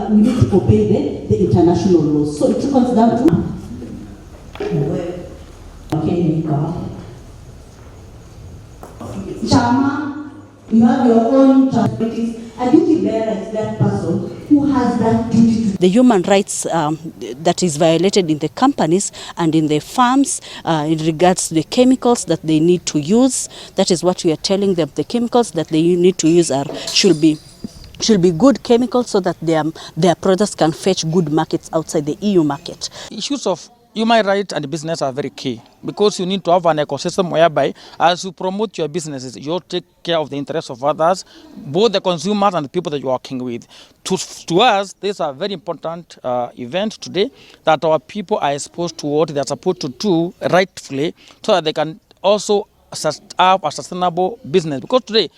we need to obey the international laws. So it comes down to Chama, you have your own charities. A duty bearer is that person who has that duty to... The human rights that is violated in the companies and in the farms in regards to the chemicals that they need to use. That is what we are telling them. The chemicals that they need to use should be good chemicals so that their products can fetch good markets outside the EU market. Issues of human rights and business are very key because you need to have an ecosystem whereby as you promote your businesses, you take care of the interests of others, both the consumers and the people that you're working with. To us, this is a very important event today that our people are exposed to what they're supposed to do rightfully so that they can also have a sustainable business. Because today,